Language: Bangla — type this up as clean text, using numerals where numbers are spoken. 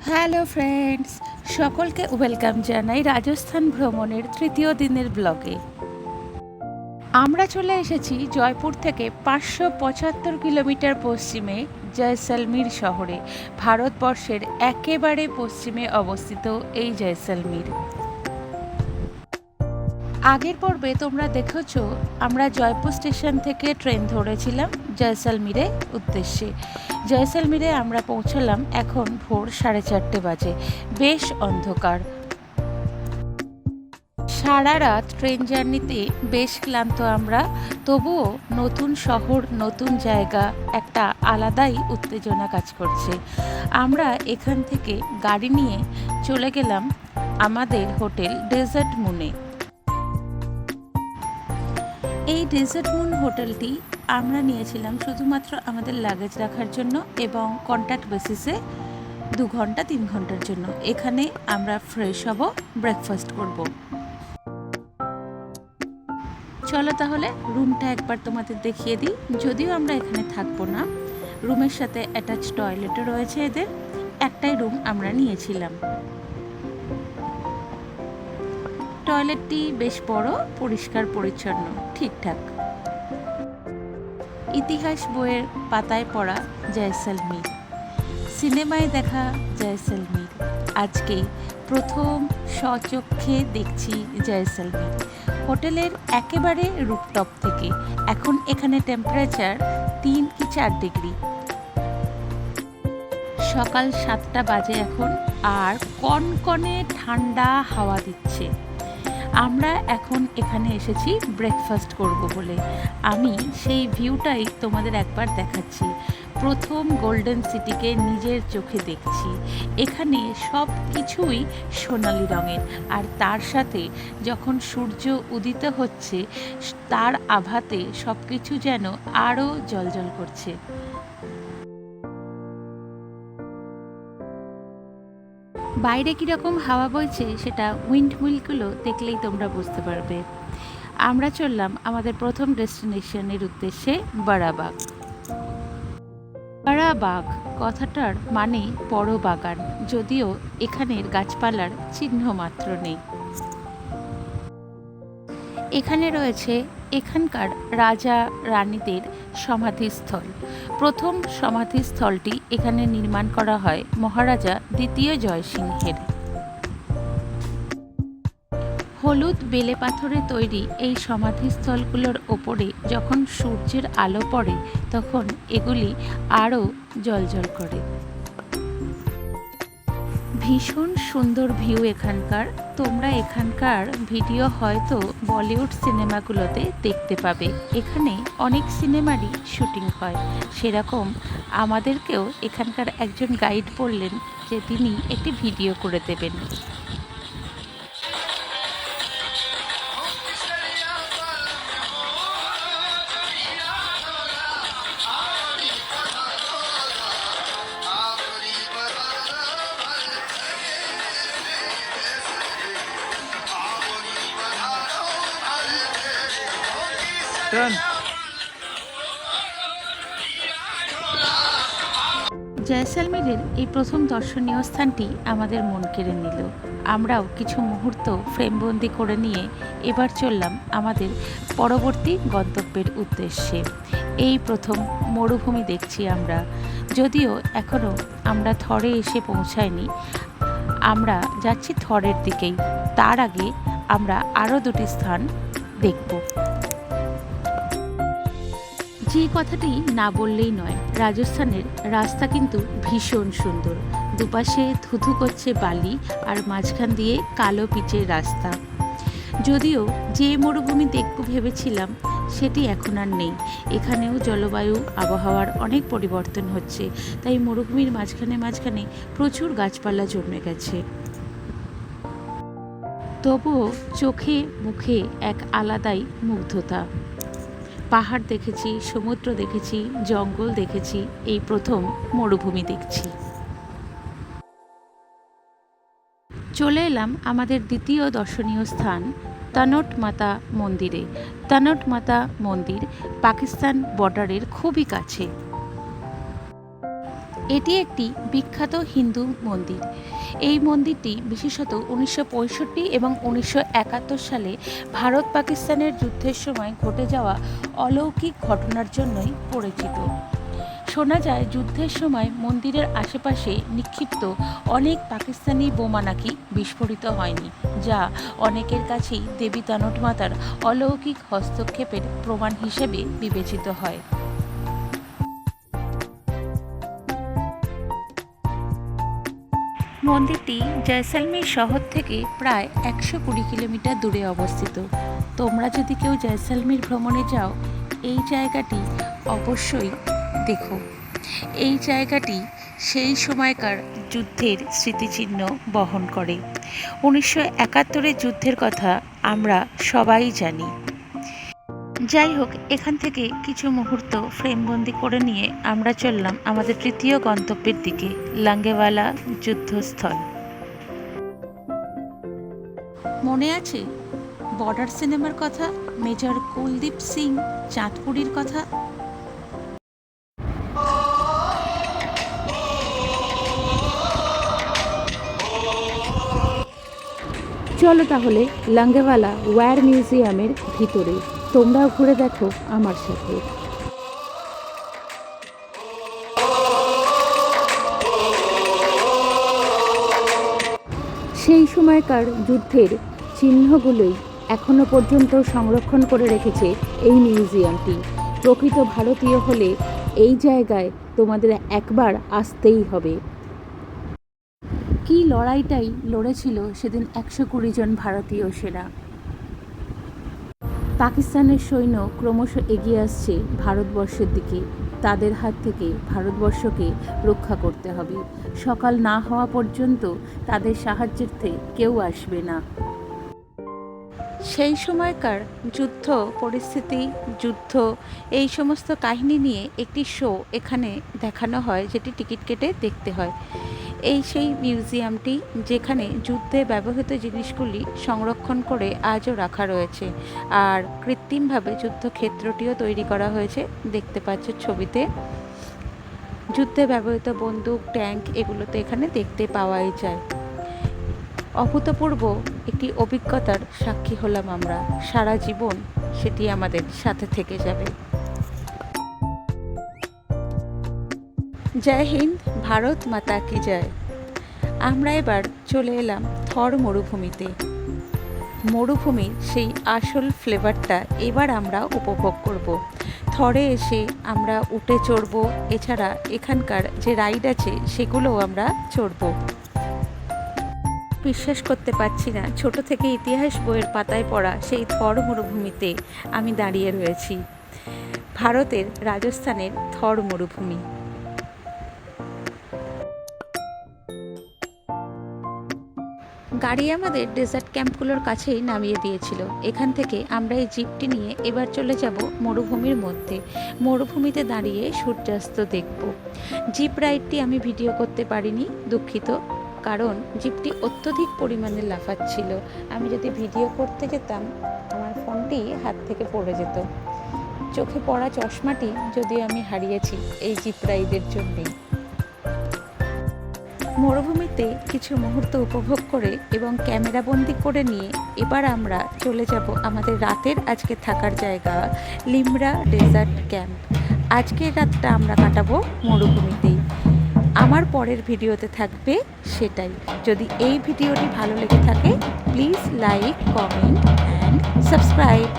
হ্যালো ফ্রেন্ডস, সকলকে ওয়েলকাম জানাই রাজস্থান ভ্রমণের তৃতীয় দিনের ব্লগে। আমরা চলে এসেছি জয়পুর থেকে 575 কিলোমিটার পশ্চিমে জয়সলমীর শহরে। ভারতবর্ষের একেবারে পশ্চিমে অবস্থিত এই জয়সলমীর। আগের পর্বে তোমরা দেখেছ আমরা জয়পুর স্টেশন থেকে ট্রেন ধরেছিলাম জয়সলমীরে উদ্দেশ্যে। জয়সলমীরে আমরা পৌঁছলাম এখন ভোর 4:30 বাজে। বেশ অন্ধকার। সারা রাত ট্রেন জার্নিতে বেশ ক্লান্ত আমরা, তবুও নতুন শহর, নতুন জায়গা, একটা আলাদাই উত্তেজনা কাজ করছে। আমরা এখান থেকে গাড়ি নিয়ে চলে গেলাম আমাদের হোটেল ডেজার্ট মুনে। এই ডেজার্ট মুন হোটেলটি আমরা নিয়েছিলাম শুধুমাত্র আমাদের লাগেজ রাখার জন্য এবং কন্ট্যাক্ট বেসিসে 2 ঘন্টা 3 ঘন্টার জন্য। এখানে আমরা ফ্রেশ হব, ব্রেকফাস্ট করব। চলো তাহলে রুমটা একবার তোমাদের দেখিয়ে দিই। যদিও আমরা এখানে থাকবো না, রুমের সাথে অ্যাটাচ টয়লেটও রয়েছে এদের। একটাই রুম আমরা নিয়েছিলাম। টয়লেটটি বেশ বড়, পরিষ্কার পরিচ্ছন্ন, ঠিকঠাক। ইতিহাস বইয়ের পাতায় পড়া জয়সলমীর, সিনেমায় দেখা জয়সলমীর, আজকে প্রথম স্বচক্ষে দেখছি জয়সলমীর। হোটেলের একেবারে রুফটপ থেকে। এখন এখানে টেম্পারেচার 3 কি 4 ডিগ্রি। সকাল 7টা বাজে এখন, আর কনকনে ঠান্ডা হাওয়া দিচ্ছে। আমরা এখন এখানে এসেছি ব্রেকফাস্ট করব বলে। আমি সেই ভিউটাই তোমাদের একবার দেখাচ্ছি। প্রথম গোল্ডেন সিটিকে নিজের চোখে দেখছি। এখানে সব কিছুই সোনালি রঙের, আর তার সাথে যখন সূর্য উদিত হচ্ছে তার আভাতে সব কিছু যেন আরও জ্বলজ্বল করছে। বাইরে কীরকম হাওয়া বইছে সেটা উইন্ডমিলগুলো দেখলেই তোমরা বুঝতে পারবে। আমরা চললাম আমাদের প্রথম ডেস্টিনেশনের উদ্দেশ্যে, বারাবাগ। বারাবাগ কথাটার মানে বড় বাগান, যদিও এখানের গাছপালার চিহ্ন মাত্র নেই। এখানে রয়েছে এখানকার রাজা রানীদের সমাধিস্থল। প্রথম সমাধিস্থলটি এখানে নির্মাণ করা হয় মহারাজা দ্বিতীয় জয়সিংহের। হলুদ বেলে পাথরে তৈরি এই সমাধিস্থলগুলোর ওপরে যখন সূর্যের আলো পড়ে তখন এগুলি আরও জ্বলজ্বল করে। ভীষণ সুন্দর ভিউ এখানকার। তোমরা এখানকার ভিডিও হয়তো বলিউড সিনেমাগুলোতে দেখতে পাবে। এখানে অনেক সিনেমারই শুটিং হয়। সেরকম আমাদেরকেও এখানকার একজন গাইড বললেন যে তিনি একটি ভিডিও করে দেবেন। জয়সলমীরের এই প্রথম দর্শনীয় স্থানটি আমাদের মন কেড়ে নিল। আমরাও কিছু মুহূর্ত ফ্রেমবন্দি করে নিয়ে এবার চললাম আমাদের পরবর্তী গন্তব্যের উদ্দেশ্যে। এই প্রথম মরুভূমি দেখছি আমরা, যদিও এখনও আমরা থরে এসে পৌঁছাইনি। আমরা যাচ্ছি থরের দিকেই। তার আগে আমরা আরও 2টি স্থান দেখব। যে কথাটি না বললেই নয়, রাজস্থানের রাস্তা কিন্তু ভীষণ সুন্দর। দুপাশে ধুধু করছে বালি, আর মাঝখান দিয়ে কালো পিচের রাস্তা। যদিও যে মরুভূমি দেখব ভেবেছিলাম সেটি এখন আর নেই। এখানেও জলবায়ু আবহাওয়ার অনেক পরিবর্তন হচ্ছে, তাই মরুভূমির মাঝখানে মাঝখানে প্রচুর গাছপালা জন্মে গেছে। তবুও চোখে মুখে এক আলাদাই মুগ্ধতা। পাহাড় দেখেছি, সমুদ্র দেখেছি, জঙ্গল দেখেছি, এই প্রথম মরুভূমি দেখছি। চলে এলাম আমাদের দ্বিতীয় দর্শনীয় স্থান তনট মাতা মন্দিরে। তনট মাতা মন্দির পাকিস্তান বর্ডারের খুবই কাছে। এটি একটি বিখ্যাত হিন্দু মন্দির। এই মন্দিরটি বিশেষত 1965 এবং 1971 সালে ভারত পাকিস্তানের যুদ্ধের সময় ঘটে যাওয়া অলৌকিক ঘটনার জন্যই পরিচিত। শোনা যায় যুদ্ধের সময় মন্দিরের আশেপাশে নিক্ষিপ্ত অনেক পাকিস্তানি বোমা নাকি বিস্ফোরিত হয়নি, যা অনেকের কাছেই দেবী তানট মাতার অলৌকিক হস্তক্ষেপের প্রমাণ হিসেবে বিবেচিত হয়। মন্দিরটি জয়সলমীর শহর থেকে প্রায় 120 কিলোমিটার দূরে অবস্থিত। তোমরা যদি কেউ জয়সলমীর ভ্রমণে যাও, এই জায়গাটি অবশ্যই দেখো। এই জায়গাটি সেই সময়কার যুদ্ধের স্মৃতিচিহ্ন বহন করে। 1971 যুদ্ধের কথা আমরা সবাই জানি। যাই হোক, এখান থেকে কিছু মুহূর্ত ফ্রেমবন্দি করে নিয়ে আমরা চললাম আমাদের তৃতীয় গন্তব্যের দিকে, লাঙ্গেওয়ালা যুদ্ধস্থল। মনে আছে বর্ডার সিনেমার কথা, মেজর কুলদীপ সিং চাঁদপুরীর কথা? চলো তাহলে লাঙ্গেওয়ালা ওয়্যার মিউজিয়ামের ভিতরে, তোমরাও ঘুরে দেখো আমার সাথে। সেই সময়কার যুদ্ধের চিহ্নগুলোই এখনো পর্যন্ত সংরক্ষণ করে রেখেছে এই মিউজিয়ামটি। প্রকৃত ভারতীয় হলে এই জায়গায় তোমাদের একবার আসতেই হবে। কি লড়াইটাই লড়েছিল সেদিন 120 জন ভারতীয় সেনা। পাকিস্তানের সৈন্য ক্রমশ এগিয়ে আসছে ভারতবর্ষের দিকে। তাদের হাত থেকে ভারতবর্ষকে রক্ষা করতে হবে। সকাল না হওয়া পর্যন্ত তাদের সাহায্যার্থে কেউ আসবে না। সেই সময়কার যুদ্ধ পরিস্থিতি, যুদ্ধ, এই সমস্ত কাহিনী নিয়ে একটি শো এখানে দেখানো হয়, যেটি টিকিট কেটে দেখতে হয়। এই সেই মিউজিয়ামটি যেখানে যুদ্ধে ব্যবহৃত জিনিসগুলি সংরক্ষণ করে আজও রাখা রয়েছে, আর কৃত্রিমভাবে যুদ্ধক্ষেত্রটিও তৈরি করা হয়েছে। দেখতে পাচ্ছ ছবিতে যুদ্ধে ব্যবহৃত বন্দুক, ট্যাঙ্ক, এগুলো তো এখানে দেখতে পাওয়াই যায়। অভূতপূর্ব একটি অভিজ্ঞতার সাক্ষী হলাম আমরা। সারা জীবন সেটি আমাদের সাথে থেকে যাবে। জয় হিন্দ, ভারত মাতা কি জয়। আমরা এবার চলে এলাম থর মরুভূমিতে। মরুভূমির সেই আসল ফ্লেভারটা এবার আমরা উপভোগ করব। থরে এসে আমরা উটে চড়ব, এছাড়া এখানকার যে রাইড আছে সেগুলোও আমরা চড়ব। বিশ্বাস করতে পারছি না, ছোট থেকে ইতিহাস বইয়ের পাতায় পড়া সেই থর মরুভূমিতে আমি দাঁড়িয়ে রয়েছি। ভারতের রাজস্থানের থর মরুভূমি। গাড়ি আমাদের ডেজার্ট ক্যাম্পগুলোর কাছেই নামিয়ে দিয়েছিল। এখান থেকে আমরা এই জিপটি নিয়ে এবার চলে যাব মরুভূমির মধ্যে। মরুভূমিতে দাঁড়িয়ে সূর্যাস্ত দেখব। জিপ রাইডটি আমি ভিডিও করতে পারিনি, দুঃখিত, কারণ জিপটি অত্যধিক পরিমাণে লাফাচ্ছিল। আমি যদি ভিডিও করতে যেতাম আমার ফোনটি হাত থেকে পড়ে যেত। চোখে পড়া চশমাটি যদিও আমি হারিয়েছি এই জিপ রাইডের জন্যেই। মরুভূমিতে কিছু মুহূর্ত উপভোগ করে এবং ক্যামেরাবন্দি করে নিয়ে এবার আমরা চলে যাব আমাদের রাতের আজকে থাকার জায়গা, লিমরা ডেজার্ট ক্যাম্প। আজকের রাতটা আমরা কাটাবো মরুভূমিতেই। আমার পরের ভিডিওতে থাকবে সেটাই। যদি এই ভিডিওটি ভালো লেগে থাকে, please like, comment and subscribe.